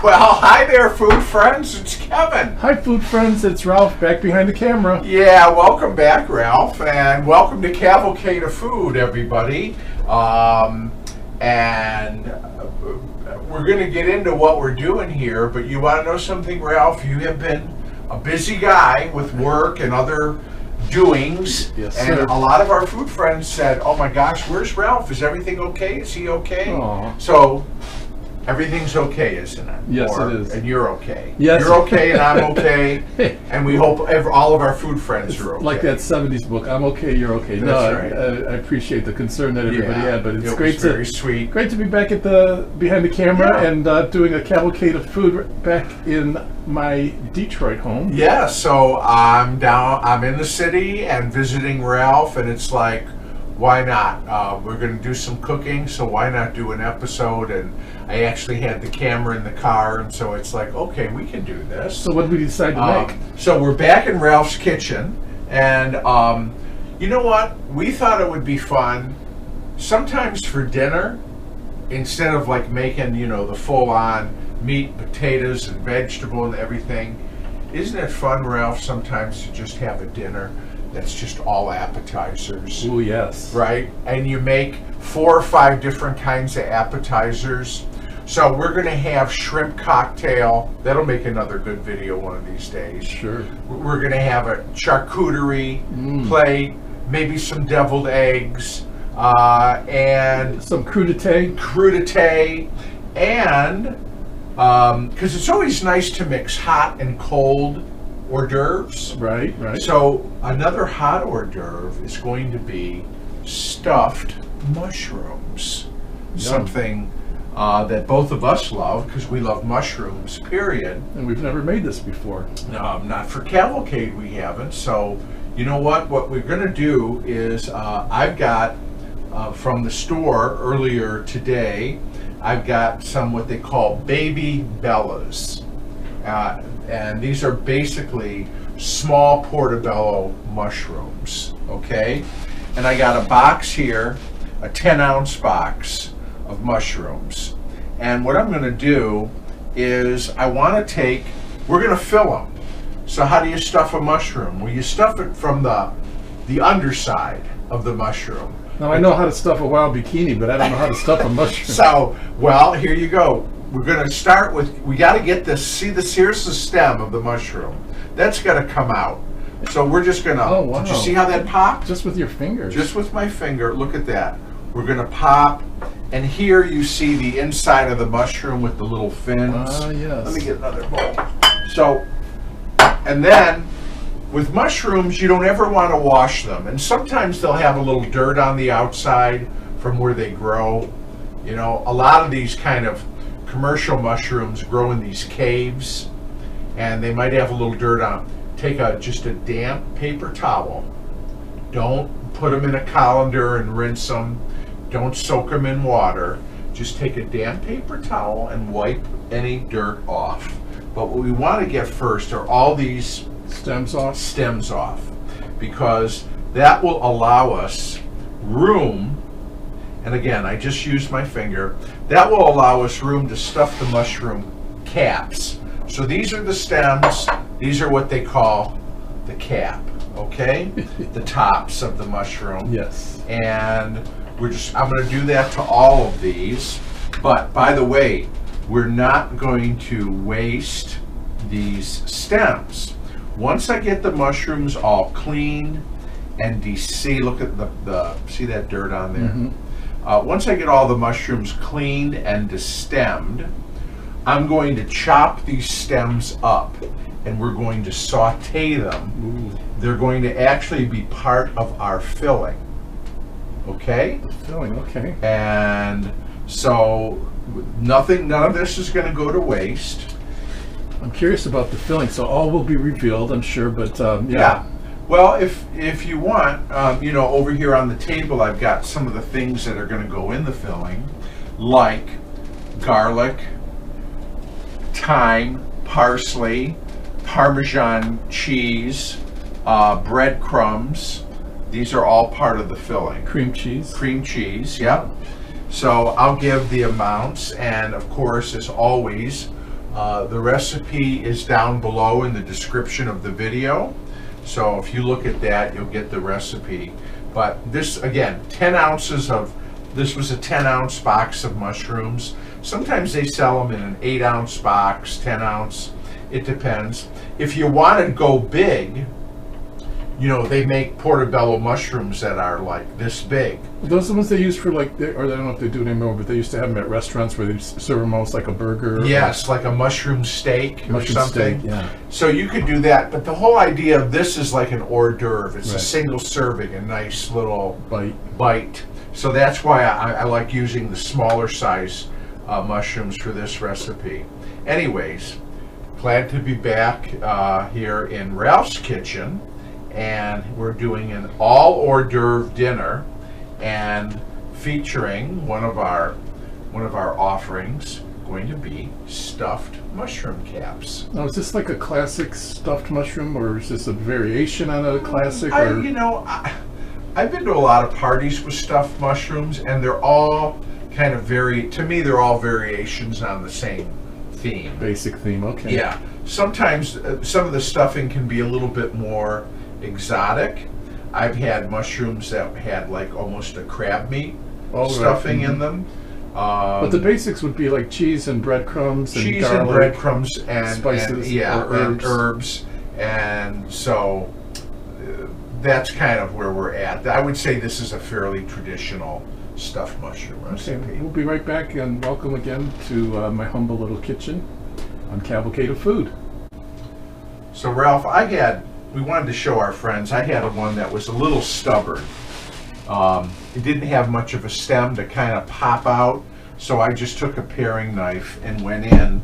Well, hi there, food friends. It's Kevin. Hi, food friends. It's Ralph back behind the camera. Yeah, welcome back, Ralph, and welcome to Cavalcade of Food, everybody. And we're going to get into what we're doing here, but you want to know something, Ralph? You have been a busy guy with work and other doings. Yes, and sir. a lot of our food friends said, "Oh my gosh, where's Ralph? Is everything okay? Is he okay?" Aww. So everything's okay, isn't it? Yes, it is. And you're okay. Yes. You're okay, and I'm okay. And we hope all of our food friends are okay. Like that 70s book, I'm okay, you're okay. That's right. I appreciate the concern that everybody had, but it's great very sweet. Great to be back at behind the camera and doing a cavalcade of food back in my Detroit home. Yeah, so I'm in the city and visiting Ralph, and it's like, why not? We're going to do some cooking, so why not do an episode? And I actually had the camera in the car, and so it's like, okay, we can do this. So what did we decide to make? So we're back in Ralph's kitchen, and you know what? We thought it would be fun, sometimes for dinner, instead of like making, the full-on meat, potatoes, and vegetable and everything. Isn't it fun, Ralph, sometimes to just have a dinner that's just all appetizers? Oh, yes. Right? And you make 4 or 5 different kinds of appetizers. So we're going to have shrimp cocktail. That'll make another good video one of these days. Sure. We're going to have a charcuterie plate, maybe some deviled eggs, and some crudité, and because it's always nice to mix hot and cold hors d'oeuvres. Right. So another hot hors d'oeuvre is going to be stuffed mushrooms. Yum. Something that both of us love, because we love mushrooms, period. And we've never made this before. Not for Cavalcade, we haven't. So you know what we're going to do is I've got from the store earlier today, I've got some what they call baby bellas. And these are basically small portabella mushrooms, okay? And I got a box here, a 10-ounce box of mushrooms. And what I'm going to do is we're going to fill them. So how do you stuff a mushroom? Well, you stuff it from the underside of the mushroom. Now, I know how to stuff a wild bikini, but I don't know how to stuff a mushroom. So, well, here you go. We're going to start with, we got to get this, here's the stem of the mushroom. That's got to come out. So we're just going to, oh, wow. Did you see how that popped? Just with your fingers. Just with my finger, look at that. We're going to pop, and here you see the inside of the mushroom with the little fins. Ah, yes. Let me get another bowl. So, and then, with mushrooms, you don't ever want to wash them. And sometimes they'll have a little dirt on the outside from where they grow. A lot of these kind of commercial mushrooms grow in these caves, and they might have a little dirt on them. Take just a damp paper towel. Don't put them in a colander and rinse them. Don't soak them in water. Just take a damp paper towel and wipe any dirt off. But what we want to get first are all these stems off, because that will allow us room, and again, I just used my finger, that will allow us room to stuff the mushroom caps. So these are the stems, these are what they call the cap, okay? The tops of the mushroom. Yes. And I'm going to do that to all of these, but by the way, we're not going to waste these stems. Once I get the mushrooms all cleaned and look at see that dirt on there? Mm-hmm. Once I get all the mushrooms cleaned and destemmed, I'm going to chop these stems up and we're going to saute them. Ooh. They're going to actually be part of our filling. Okay? The filling, okay. And so none of this is going to go to waste. I'm curious about the filling, so all will be revealed, I'm sure, but yeah. Well, if you want, over here on the table, I've got some of the things that are going to go in the filling, like garlic, thyme, parsley, Parmesan cheese, breadcrumbs. These are all part of the filling. Cream cheese. Cream cheese, yep. So I'll give the amounts, and of course, as always, The recipe is down below in the description of the video. So if you look at that, you'll get the recipe. But this, again, 10 ounces of, this was a 10-ounce box of mushrooms. Sometimes they sell them in an 8-ounce box, 10-ounce. It depends. If you want to go big, you know, they make portabella mushrooms that are like this big. Those are the ones they use for like, or I don't know if they do it anymore, but they used to have them at restaurants where they serve them almost like a burger. Yes, like a mushroom steak or something. Steak, yeah. So you could do that, but the whole idea of this is like an hors d'oeuvre. It's a Right. single serving, a nice little Bite. So that's why I like using the smaller size mushrooms for this recipe. Anyways, glad to be back here in Ralph's kitchen. And we're doing an all hors d'oeuvre dinner, and featuring one of our offerings going to be stuffed mushroom caps. Now, is this like a classic stuffed mushroom, or is this a variation on a classic? You know, I've been to a lot of parties with stuffed mushrooms, and they're all kind of to me, they're all variations on the same theme. Basic theme, okay. Yeah. Sometimes some of the stuffing can be a little bit more exotic. I've had mushrooms that had like almost a crab meat stuffing in them. But the basics would be like cheese and breadcrumbs and cheese garlic, and breadcrumbs and spices, and herbs. And so that's kind of where we're at. I would say this is a fairly traditional stuffed mushroom recipe. Okay, we'll be right back, and welcome again to my humble little kitchen on Cavalcade of Food. So Ralph, we wanted to show our friends, I had one that was a little stubborn. It didn't have much of a stem to kind of pop out, so I just took a paring knife and went in.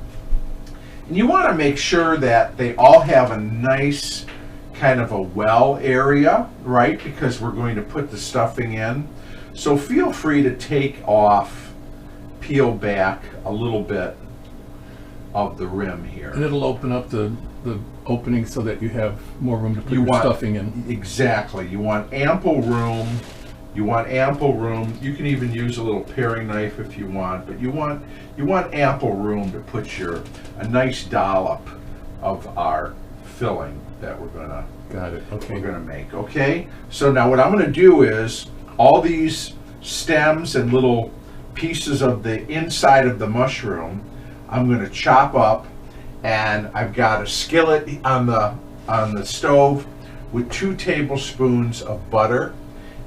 And you want to make sure that they all have a nice kind of a well area, right? Because we're going to put the stuffing in. So feel free to peel back a little bit of the rim here. And it'll open up the opening so that you have more room to put your stuffing in. Exactly. You want ample room. You can even use a little paring knife if you want, but you want ample room to put a nice dollop of our filling that we're gonna make. Okay. So now what I'm gonna do is all these stems and little pieces of the inside of the mushroom, I'm gonna chop up. And I've got a skillet on the stove with 2 tablespoons of butter,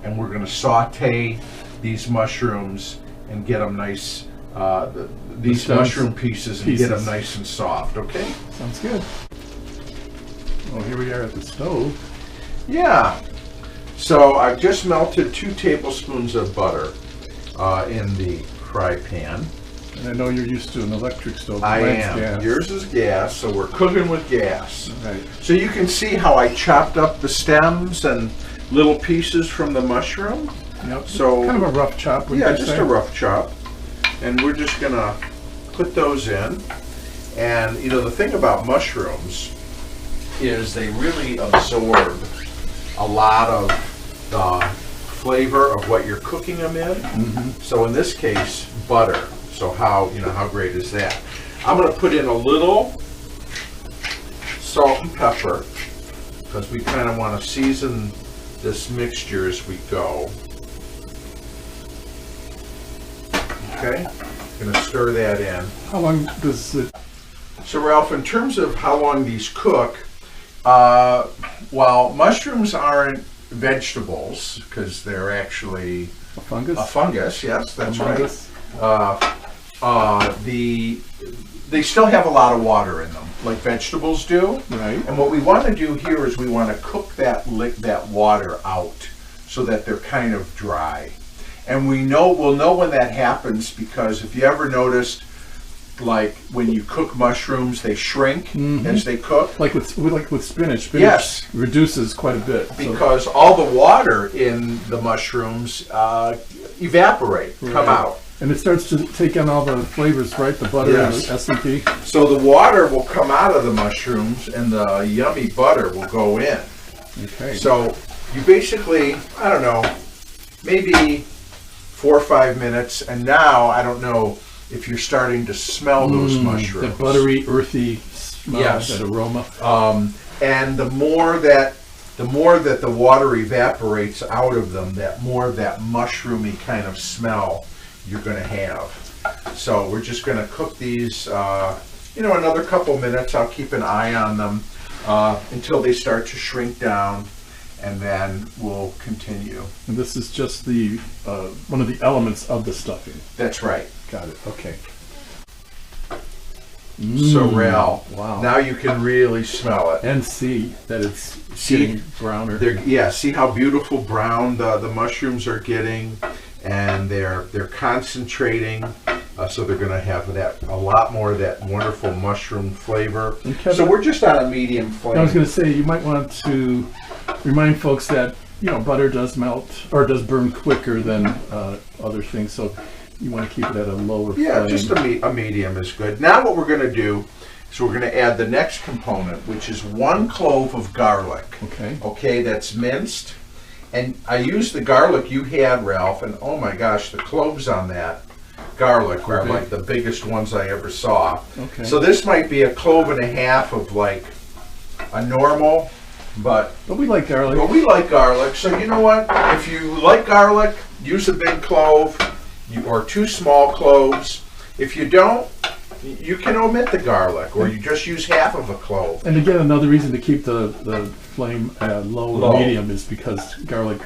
and we're going to saute these mushrooms and get them nice. These mushroom pieces and get them nice and soft. Okay. Sounds good. Well, here we are at the stove. Yeah. So I've just melted 2 tablespoons of butter in the fry pan. And I know you're used to an electric stove. I am. Gas. Yours is gas, so we're cooking with gas. Right. So you can see how I chopped up the stems and little pieces from the mushroom. Yep. So kind of a rough chop. Yeah, just a rough chop. And we're just gonna put those in. And you know, the thing about mushrooms is they really absorb a lot of the flavor of what you're cooking them in. Mm-hmm. So in this case, butter. So how great is that? I'm going to put in a little salt and pepper because we kind of want to season this mixture as we go. Okay, going to stir that in. How long does it? So Ralph, in terms of how long these cook, well, mushrooms aren't vegetables because they're actually a fungus. A fungus, yes, that's right. They still have a lot of water in them, like vegetables do. Right. And what we want to do here is we want to cook that water out so that they're kind of dry. And we'll know when that happens because if you ever noticed, like when you cook mushrooms, they shrink as they cook. Like with spinach. Spinach yes, reduces quite a bit because all the water in the mushrooms evaporate, come out. And it starts to take on all the flavors, right? The butter and the S&P. So the water will come out of the mushrooms and the yummy butter will go in. Okay. So you basically, I don't know, maybe 4 or 5 minutes. And now, I don't know if you're starting to smell those mushrooms. The buttery, earthy smell, Yes. that aroma. And the more that the water evaporates out of them, that more of that mushroomy kind of smell you're going to have. So we're just going to cook these, another couple minutes. I'll keep an eye on them until they start to shrink down, and then we'll continue. And this is just the one of the elements of the stuffing. That's right. Got it. Okay. So Ralph, wow. now you can really smell it. And see that it's getting browner. See how beautiful brown the mushrooms are getting, and they're concentrating. So they're going to have a lot more of that wonderful mushroom flavor. Kevin, so we're just on a medium flame. I was going to say, you might want to remind folks that butter does melt or does burn quicker than other things. So you want to keep it at a lower flame. Yeah, just a medium is good. Now what we're going to do is we're going to add the next component, which is 1 clove of garlic. Okay. Okay, that's minced. And I used the garlic you had, Ralph, and oh my gosh, the cloves on that garlic are like the biggest ones I ever saw. Okay. So this might be a clove and a half of like a normal, but we like garlic. But we like garlic, so you know what? If you like garlic, use a big clove or 2 small cloves. If you don't, you can omit the garlic, or you just use half of a clove. And again, another reason to keep the flame low or medium is because garlic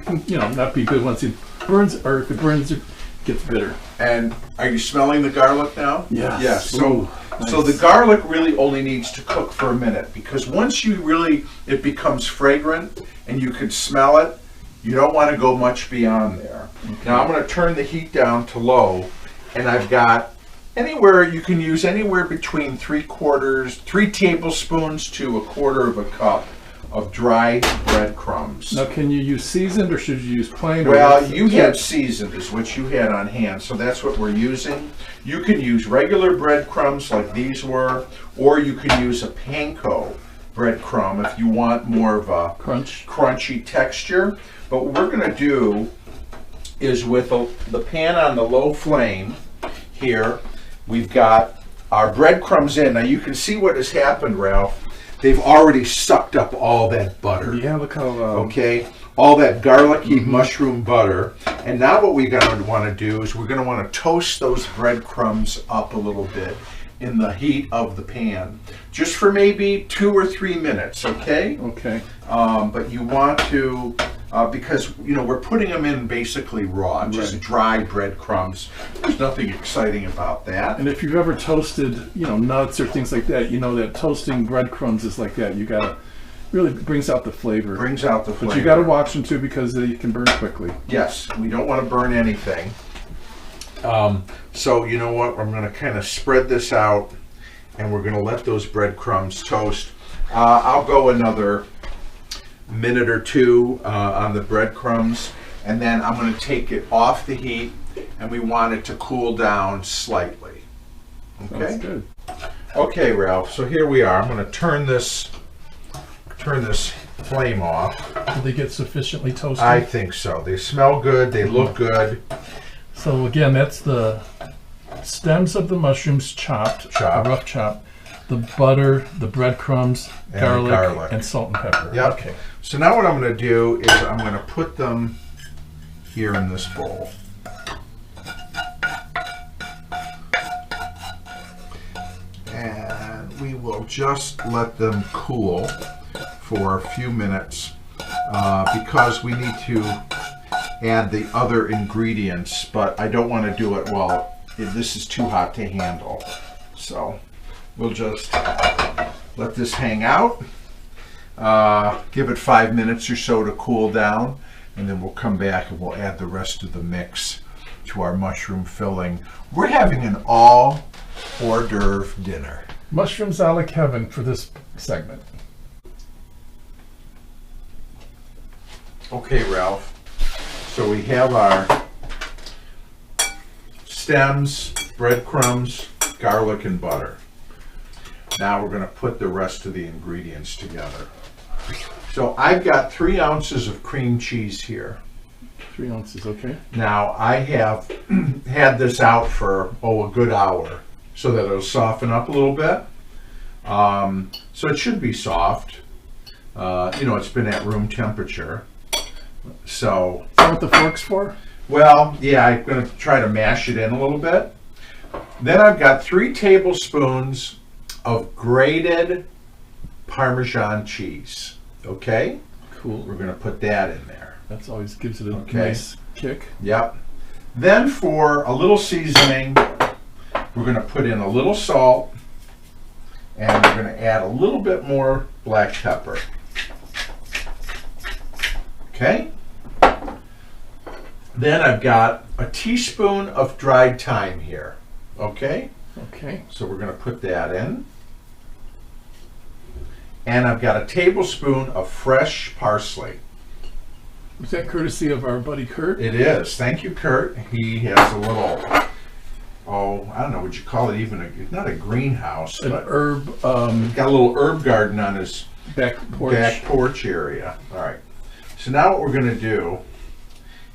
can, not be good once it burns, or if it burns, it gets bitter. And are you smelling the garlic now? Yes. Yes. Ooh, nice. So the garlic really only needs to cook for a minute, because once it becomes fragrant and you can smell it, you don't want to go much beyond there. Okay. Now I'm going to turn the heat down to low, and I've got you can use anywhere between 3 tablespoons to 1/4 of a cup of dry breadcrumbs. Now, can you use seasoned, or should you use plain? Well, you had seasoned is what you had on hand, so that's what we're using. You can use regular breadcrumbs like these were, or you can use a panko breadcrumb if you want more of a crunchy texture. But what we're going to do is, with the pan on the low flame here, we've got our breadcrumbs in. Now you can see what has happened, Ralph. They've already sucked up all that butter. Yeah, look how... okay, all that garlicky mushroom butter. And now what we're going to want to do is we're going to want to toast those breadcrumbs up a little bit in the heat of the pan. Just for maybe 2 or 3 minutes, okay? Okay. But you want to... because we're putting them in basically raw, just dry breadcrumbs. There's nothing exciting about that. And if you've ever toasted, nuts or things like that, that toasting breadcrumbs is like that. You gotta really brings out the flavor. But you gotta watch them too, because they can burn quickly. Yes, we don't want to burn anything. So you know what? I'm going to kind of spread this out, and we're going to let those breadcrumbs toast. I'll go another minute or 2 on the breadcrumbs, and then I'm going to take it off the heat, and we want it to cool down slightly. Okay. That's good. Okay, Ralph. So here we are. I'm going to turn this flame off. Did they get sufficiently toasted? I think so. They smell good. They look good. So again, that's the stems of the mushrooms chopped. A rough chop. The butter, the breadcrumbs, garlic, and salt and pepper. Yep. Okay. So now what I'm going to do is I'm going to put them here in this bowl. And we will just let them cool for a few minutes because we need to add the other ingredients, but I don't want to do it while this is too hot to handle. So we'll just let this hang out, give it 5 minutes or so to cool down, and then we'll come back and we'll add the rest of the mix to our mushroom filling. We're having an all hors d'oeuvre dinner. Mushrooms a la Kevin for this segment. Okay, Ralph. So we have our stems, breadcrumbs, garlic, and butter. Now we're going to put the rest of the ingredients together. So I've got 3 ounces of cream cheese here. 3 ounces, okay. Now, I have had this out for, a good hour so that it'll soften up a little bit. So it should be soft. It's been at room temperature. So. Is that what the fork's for? Well, yeah, I'm going to try to mash it in a little bit. Then I've got 3 tablespoons of grated Parmesan cheese. Okay? Cool. We're going to put that in there. That always gives it a nice kick. Yep. Then for a little seasoning, we're going to put in a little salt, and we're going to add a little bit more black pepper. Okay? Then I've got a teaspoon of dried thyme here. Okay? Okay. So we're going to put that in. And I've got a tablespoon of fresh parsley. Is that courtesy of our buddy Kurt? It is. Thank you, Kurt. He has a little, I don't know, would you call it even not a greenhouse, an but herb. Got a little herb garden on his back porch area. All right. So now what we're going to do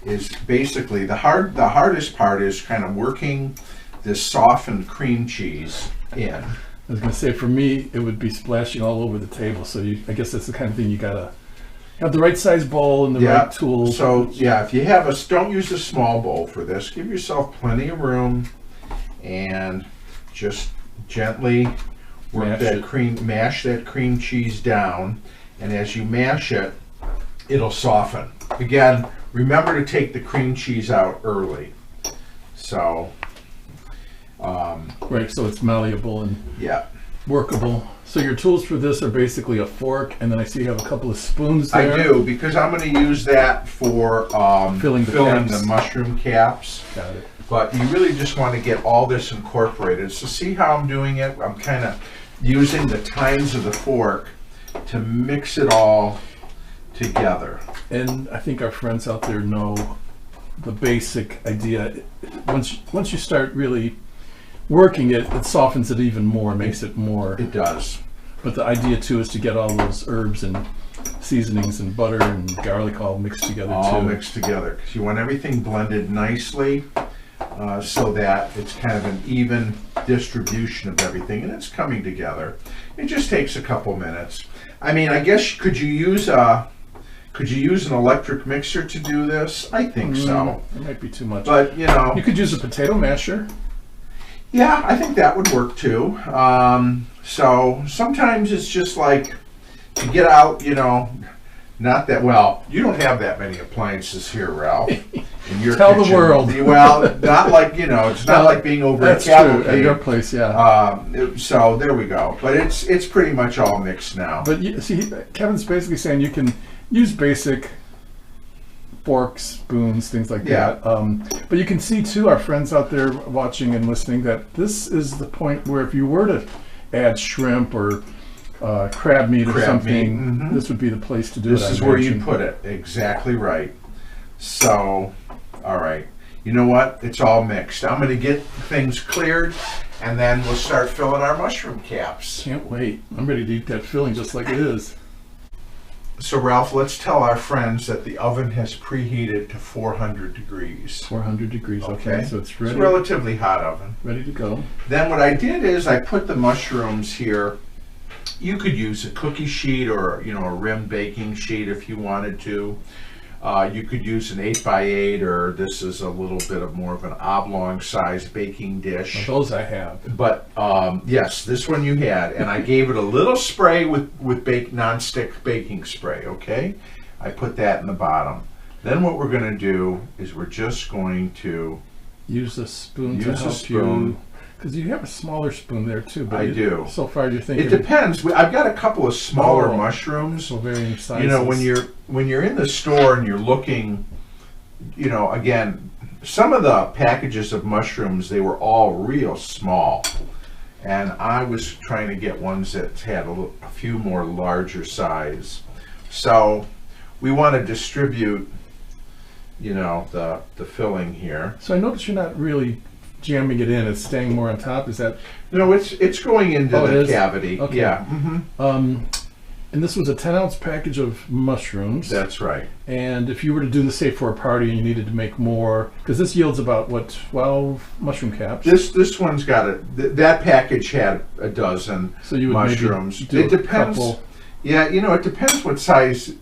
is basically the hardest part is kind of working this softened cream cheese in. I was going to say, for me, it would be splashing all over the table. So I guess that's the kind of thing you got to have the right size bowl and the right tools. So yeah, if you have don't use a small bowl for this. Give yourself plenty of room and just gently work mash that cream cheese down. And as you mash it, it'll soften. Again, remember to take the cream cheese out early. So, right, so it's malleable and workable. So your tools for this are basically a fork, and then I see you have a couple of spoons there. I do, because I'm going to use that for filling the mushroom caps. Got it. But you really just want to get all this incorporated. So see how I'm doing it? I'm kind of using the tines of the fork to mix it all together. And I think our friends out there know the basic idea. Once you start really working it, it softens it even more, makes it more. It does. But the idea too is to get all those herbs and seasonings and butter and garlic all mixed together all mixed together, because you want everything blended nicely so that it's kind of an even distribution of everything, and it's coming together. It just takes a couple minutes. I mean, I guess could you use an electric mixer to do this? I think so. It might be too much. But, you could use a potato masher. Yeah, I think that would work too. So sometimes it's just like to get out, not that, well, you don't have that many appliances here, Ralph. In your Tell kitchen. the world. Well, not like, it's not like being over at Cavalcade. At your place, yeah. So there we go. But it's pretty much all mixed now. But see, Kevin's basically saying you can use basic forks, spoons, things like that. But you can see too, our friends out there watching and listening, that this is the point where if you were to add shrimp or crab meat or something, this would be the place to do it. This is where you put it. Exactly right. So, all right. You know what? It's all mixed. I'm going to get things cleared, and then we'll start filling our mushroom caps. Can't wait. I'm ready to eat that filling just like it is. So, Ralph, let's tell our friends that the oven has preheated to 400 degrees. 400 degrees, okay. So it's ready. It's a relatively hot oven. Ready to go. Then what I did is I put the mushrooms here. You could use a cookie sheet or, a rim baking sheet if you wanted to. You could use an 8x8, or this is a little bit of more of an oblong size baking dish. Well, those I have. But yes, this one you had, and I gave it a little spray with non-stick baking spray. Okay, I put that in the bottom. Then what we're going to do is we're just going to use a spoon to help you. Because you have a smaller spoon there too. But I do. So far, you're thinking. It depends. I've got a couple of smaller mushrooms. So varying sizes. When you're in the store and you're looking, again, some of the packages of mushrooms, they were all real small, and I was trying to get ones that had a few more larger size. So we want to distribute, the filling here. So I notice you're not really jamming it in. It's staying more on top. Is that? No, it's going into the cavity. Okay. Yeah. Mm-hmm. And this was a 10-ounce package of mushrooms. That's right. And if you were to do this, say, for a party and you needed to make more, because this yields about, what, 12 mushroom caps? This one's got that package had a dozen So you would mushrooms. maybe do It depends. couple. Yeah, it depends what size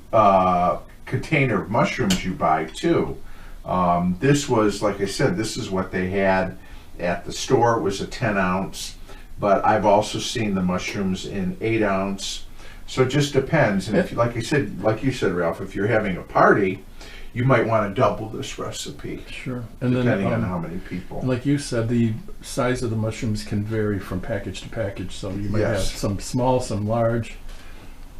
container of mushrooms you buy too. This was, like I said, this is what they had at the store. It was a 10-ounce, but I've also seen the mushrooms in 8-ounce. So it just depends. And if, like you said, Ralph, if you're having a party, you might want to double this recipe. Sure. And depending then, on how many people. like you said, the size of the mushrooms can vary from package to package. So you might have some small, some large.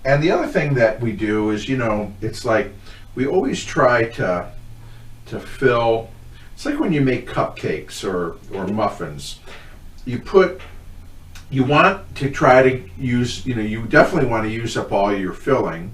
And the other thing that we do is, it's like we always try to fill. It's like when you make cupcakes or muffins. You want to try to use, you definitely want to use up all your filling.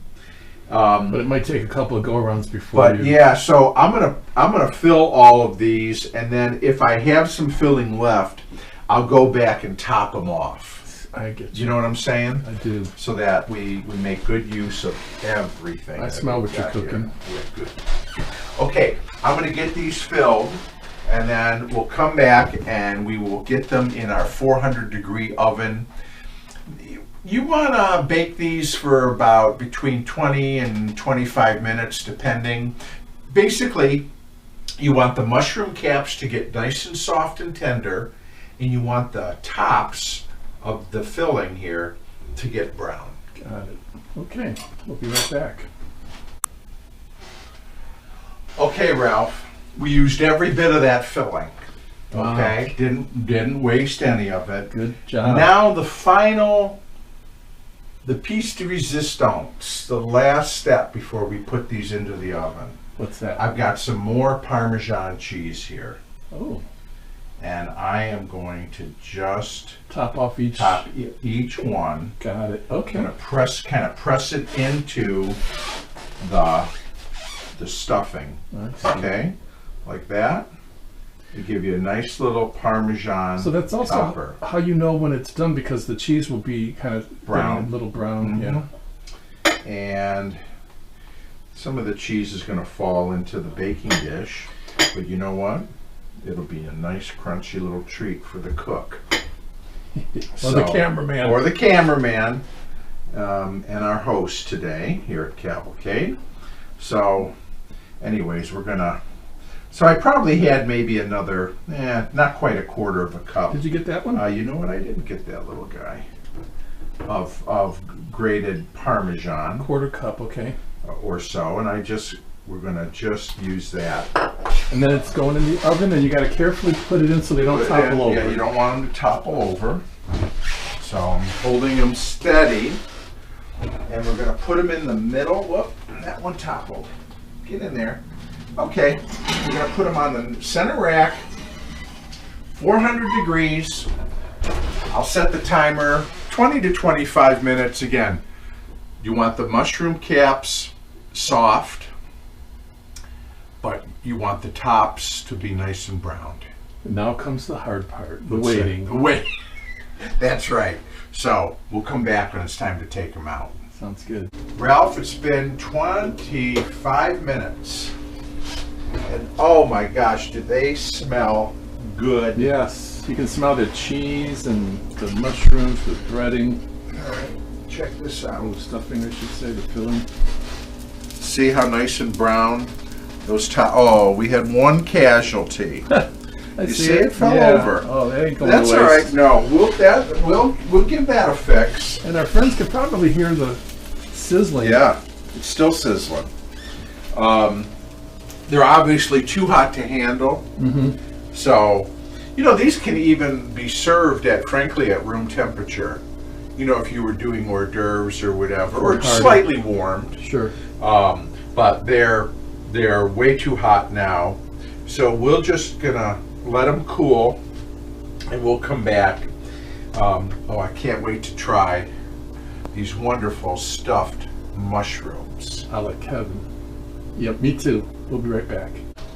But it might take a couple of go-arounds before So I'm gonna fill all of these, and then if I have some filling left, I'll go back and top them off. I get You know what I'm saying? I do. So that we make good use of everything. I that smell we've what you're got here. cooking. Yeah, good. Okay, I'm gonna get these filled, and then we'll come back and we will get them in our 400-degree oven. You want to bake these for about between 20 and 25 minutes, depending. Basically, you want the mushroom caps to get nice and soft and tender, and you want the tops of the filling here to get brown. Got it. Okay, we'll be right back. Okay, Ralph, we used every bit of that filling. Wow. Okay, didn't waste any of it. Good job. Now the piece de resistance, the last step before we put these into the oven. What's that? I've got some more Parmesan cheese here, Oh, and I am going to just top off each. top each one. Got it. I'm Okay. gonna kind of press it into the stuffing. I see. Okay, like that. To give you a nice little Parmesan So that's also topper. how you know when it's done, because the cheese will be kind of Brown. a little brown. Mhm. Yeah. And some of the cheese is going to fall into the baking dish, but you know what? It'll be a nice crunchy little treat for the cook. Or the cameraman. Or the cameraman, and our host today here at Cavalcade. So anyways, so I probably had maybe another, not quite a quarter of a cup. Did you get that one? You know what? I didn't get that little guy of grated Parmesan Quarter cup. Okay. or so, and we're gonna just use that. And then it's going in the oven, and you got to carefully put it in so they don't topple over. Yeah, you don't want them to topple over. So I'm holding them steady, and we're gonna put them in the middle. Whoop! That one toppled. Get in there. Okay, we're going to put them on the center rack, 400 degrees. I'll set the timer 20 to 25 minutes. Again, you want the mushroom caps soft, but you want the tops to be nice and browned. Now comes the hard part, the What's that? waiting. The wait. That's right. So we'll come back when it's time to take them out. Sounds good. Ralph, it's been 25 minutes. And oh my gosh, do they smell good? Yes, you can smell the cheese and the mushrooms, the breading. All right, check this out. Oh, stuffing, I should say, the filling. See how nice and brown those Oh, we had one casualty. I You see it fell over. Oh, that ain't going That's to all waste. right. No, we'll give that a fix. And our friends can probably hear the sizzling. Yeah, it's still sizzling. They're obviously too hot to handle. Mm-hmm. So, these can even be served frankly, at room temperature. If you were doing hors d'oeuvres or whatever, or Party. slightly warmed. Sure. But they're way too hot now. So we're just gonna let them cool, and we'll come back. I can't wait to try these wonderful stuffed mushrooms. A la Kevin. Yep, me too. We'll be right back.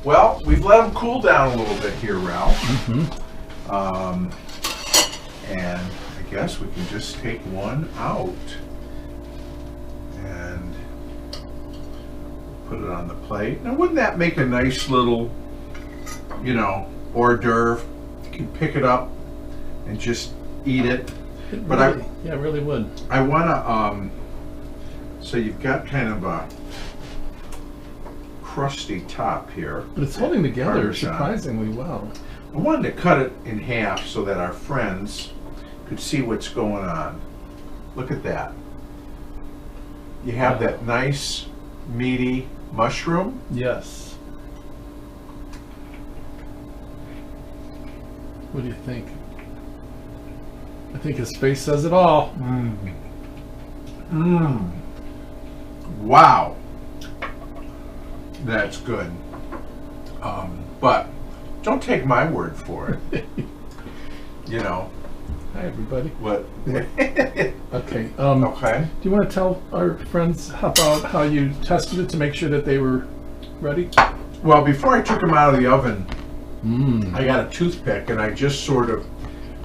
Well, we've let them cool down a little bit here, Ralph. Mm-hmm. And I guess we can just take one out. And put it on the plate. Now, wouldn't that make a nice little, hors d'oeuvre? You can pick it up and just eat it. But it really would. I want to, so you've got kind of a crusty top here. But it's holding together Parmesan. surprisingly well. I wanted to cut it in half so that our friends could see what's going on. Look at that. You have that nice, meaty mushroom. Yes. What do you think? I think his face says it all. Wow. That's good. But don't take my word for it. Hi, everybody. What? Okay. Okay. Do you want to tell our friends about how you tested it to make sure that they were ready? Well, before I took them out of the oven, I got a toothpick and I just sort of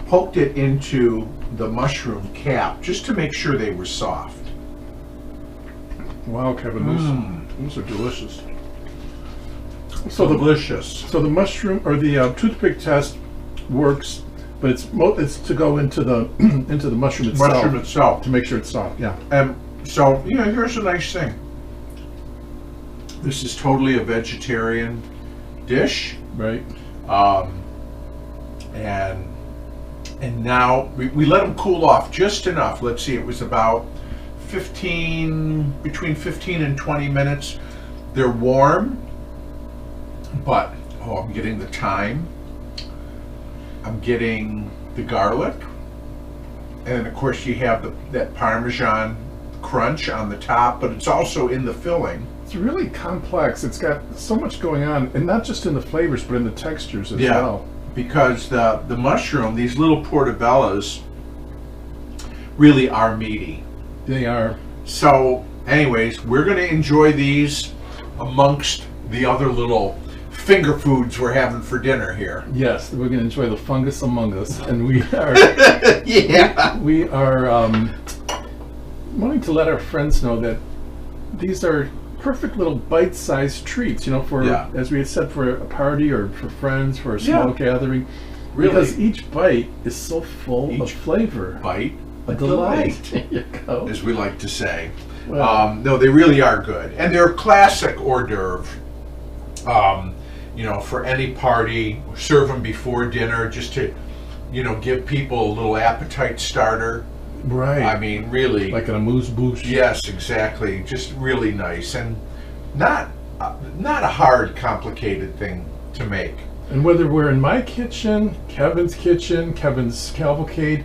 poked it into the mushroom cap just to make sure they were soft. Wow, Kevin, those are delicious. So delicious. So the mushroom or the toothpick test works, but it's to go into the into the mushroom itself. Mushroom itself. To make sure it's soft. Yeah. And so, here's a nice thing. This is totally a vegetarian dish. Right. And now we let them cool off just enough. Let's see, it was about between 15 and 20 minutes. They're warm, but I'm getting the thyme. I'm getting the garlic. And then of course you have that Parmesan crunch on the top, but it's also in the filling. It's really complex. It's got so much going on, and not just in the flavors, but in the textures as well. Because the mushroom, these little portabellas, really are meaty. They are. So, anyways, we're going to enjoy these amongst the other little finger foods we're having for dinner here. Yes, we're going to enjoy the fungus among us, and we are. Yeah. We are wanting to let our friends know that these are perfect little bite-sized treats, for as we had said, for a party or for friends, for a small gathering. Really? Because each bite is so full of flavor. Bite A delight. There you go. as we like to say. Well, No, they really are good. And they're classic hors d'oeuvre. For any party, serve them before dinner just to, give people a little appetite starter. right. I mean, really. Like an amuse-bouche. Yes, exactly. Just really nice and not a hard, complicated thing to make. And whether we're in my kitchen, Kevin's Cavalcade,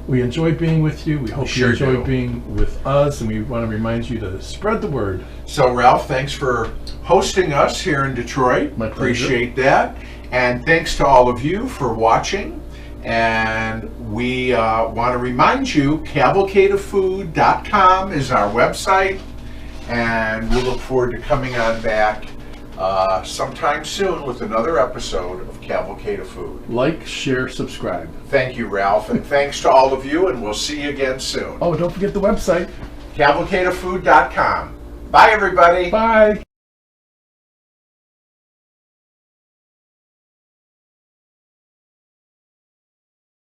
we enjoy being with you. We hope Sure you enjoy do. being with us, and we want to remind you to spread the word. So, Ralph, thanks for hosting us here in Detroit. My pleasure. Appreciate that. And thanks to all of you for watching. And we want to remind you, cavalcadeoffood.com is our website. And we'll look forward to coming on back sometime soon with another episode of Cavalcade of Food. Like, share, subscribe. Thank you, Ralph, and thanks to all of you, and we'll see you again soon. Oh, don't forget the website. Cavalcadeoffood.com. Bye, everybody. Bye.